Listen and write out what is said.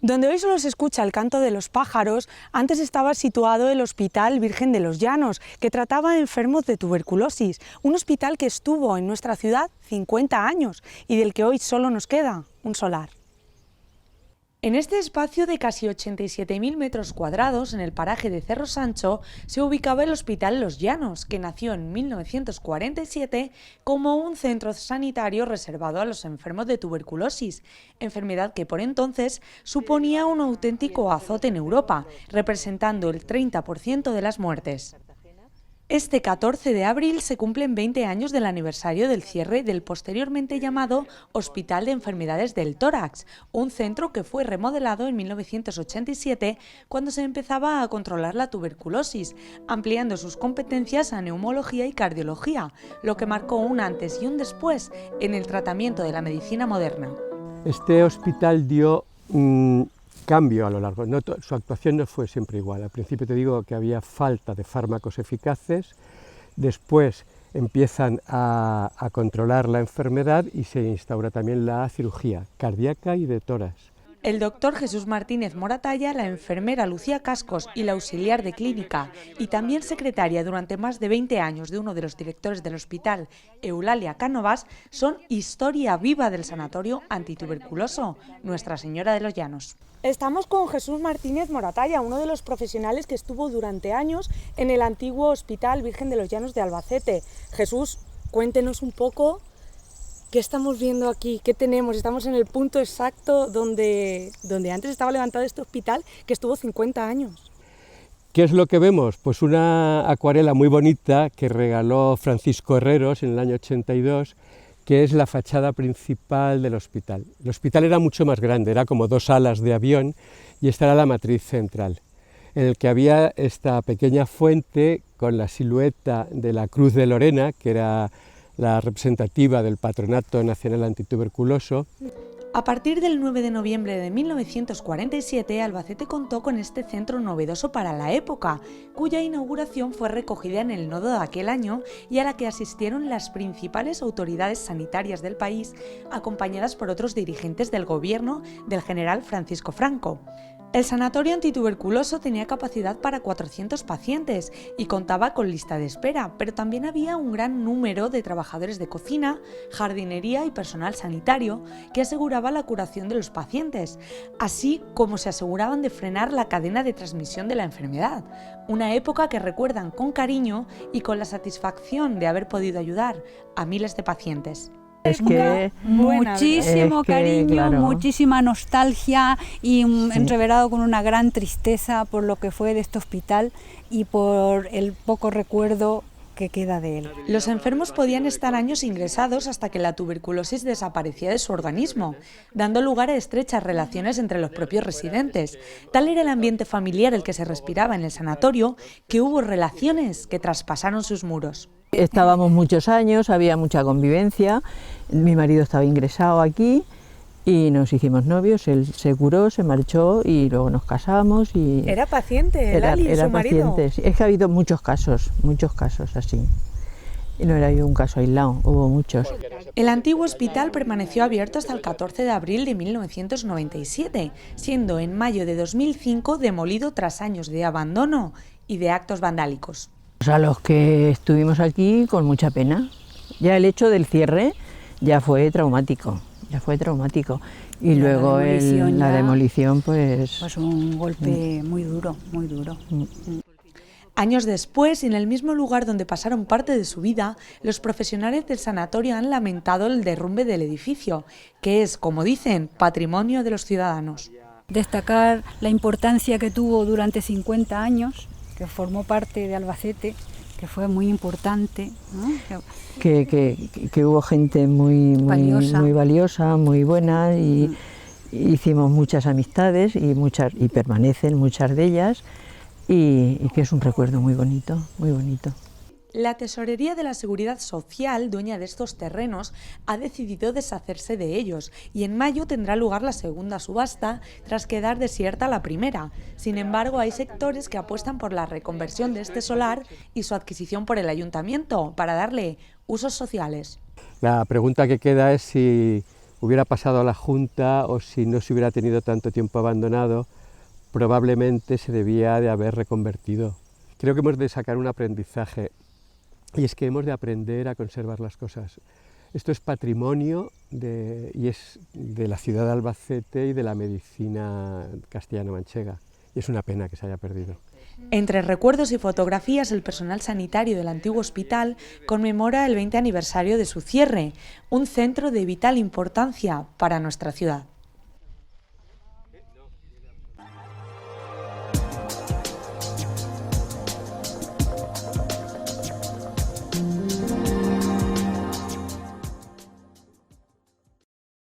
Donde hoy solo se escucha el canto de los pájaros, antes estaba situado el Hospital Virgen de los Llanos, que trataba a enfermos de tuberculosis, un hospital que estuvo en nuestra ciudad 50 años y del que hoy solo nos queda un solar. En este espacio de casi 87.000 metros cuadrados, en el paraje de Cerro Sancho, se ubicaba el Hospital Los Llanos, que nació en 1947 como un centro sanitario reservado a los enfermos de tuberculosis, enfermedad que por entonces suponía un auténtico azote en Europa, representando el 30% de las muertes. Este 14 de abril se cumplen 20 años del aniversario del cierre del posteriormente llamado Hospital de Enfermedades del Tórax, un centro que fue remodelado en 1987 cuando se empezaba a controlar la tuberculosis, ampliando sus competencias a neumología y cardiología, lo que marcó un antes y un después en el tratamiento de la medicina moderna. Este hospital dio cambio a lo largo, su actuación no fue siempre igual. Al principio te digo que había falta de fármacos eficaces, después empiezan a controlar la enfermedad y se instaura también la cirugía cardíaca y de tórax. El doctor Jesús Martínez Moratalla, la enfermera Lucía Cascos y la auxiliar de clínica y también secretaria durante más de 20 años de uno de los directores del hospital, Eulalia Cánovas, son historia viva del sanatorio antituberculoso Nuestra Señora de los Llanos. Estamos con Jesús Martínez Moratalla, uno de los profesionales que estuvo durante años en el antiguo Hospital Virgen de los Llanos de Albacete. Jesús, cuéntenos un poco qué estamos viendo aquí, qué tenemos. Estamos en el punto exacto donde antes estaba levantado este hospital, que estuvo 50 años. ¿Qué es lo que vemos? Pues una acuarela muy bonita que regaló Francisco Herreros en el año 82, que es la fachada principal del hospital. El hospital era mucho más grande, era como 2 alas de avión, y esta era la matriz central, en el que había esta pequeña fuente con la silueta de la Cruz de Lorena, que era la representativa del Patronato Nacional Antituberculoso. A partir del 9 de noviembre de 1947, Albacete contó con este centro novedoso para la época, cuya inauguración fue recogida en el nodo de aquel año y a la que asistieron las principales autoridades sanitarias del país, acompañadas por otros dirigentes del gobierno del general Francisco Franco. El sanatorio antituberculoso tenía capacidad para 400 pacientes y contaba con lista de espera, pero también había un gran número de trabajadores de cocina, jardinería y personal sanitario que aseguraba la curación de los pacientes, así como se aseguraban de frenar la cadena de transmisión de la enfermedad, una época que recuerdan con cariño y con la satisfacción de haber podido ayudar a miles de pacientes. Es que muchísimo cariño, claro, muchísima nostalgia y entreverado con una gran tristeza por lo que fue de este hospital y por el poco recuerdo que queda de él. Los enfermos podían estar años ingresados hasta que la tuberculosis desaparecía de su organismo, dando lugar a estrechas relaciones entre los propios residentes. Tal era el ambiente familiar el que se respiraba en el sanatorio que hubo relaciones que traspasaron sus muros. Estábamos muchos años, había mucha convivencia, mi marido estaba ingresado aquí y nos hicimos novios, él se curó, se marchó y luego nos casamos. Y ¿Era paciente, Lali, su marido? Paciente, sí. Es que ha habido muchos casos así. Y no era yo un caso aislado, hubo muchos. El antiguo hospital permaneció abierto hasta el 14 de abril de 1997, siendo en mayo de 2005 demolido tras años de abandono y de actos vandálicos. A los que estuvimos aquí con mucha pena. Ya el hecho del cierre ya fue traumático. Y luego la demolición pues un golpe muy duro. Años después, en el mismo lugar donde pasaron parte de su vida, los profesionales del sanatorio han lamentado el derrumbe del edificio, que es, como dicen, patrimonio de los ciudadanos. Destacar la importancia que tuvo durante 50 años, que formó parte de Albacete, que fue muy importante, ¿no? Que hubo gente muy valiosa, muy buena, y hicimos muchas amistades y permanecen muchas de ellas, y que es un recuerdo muy bonito, muy bonito. La Tesorería de la Seguridad Social, dueña de estos terrenos, ha decidido deshacerse de ellos y en mayo tendrá lugar la segunda subasta tras quedar desierta la primera. Sin embargo, hay sectores que apuestan por la reconversión de este solar y su adquisición por el ayuntamiento para darle usos sociales. La pregunta que queda es si hubiera pasado a la Junta o si no se hubiera tenido tanto tiempo abandonado, probablemente se debía de haber reconvertido. Creo que hemos de sacar un aprendizaje y es que hemos de aprender a conservar las cosas. Esto es patrimonio y es de la ciudad de Albacete y de la medicina castellano-manchega y es una pena que se haya perdido. Entre recuerdos y fotografías, el personal sanitario del antiguo hospital conmemora el 20 aniversario de su cierre, un centro de vital importancia para nuestra ciudad.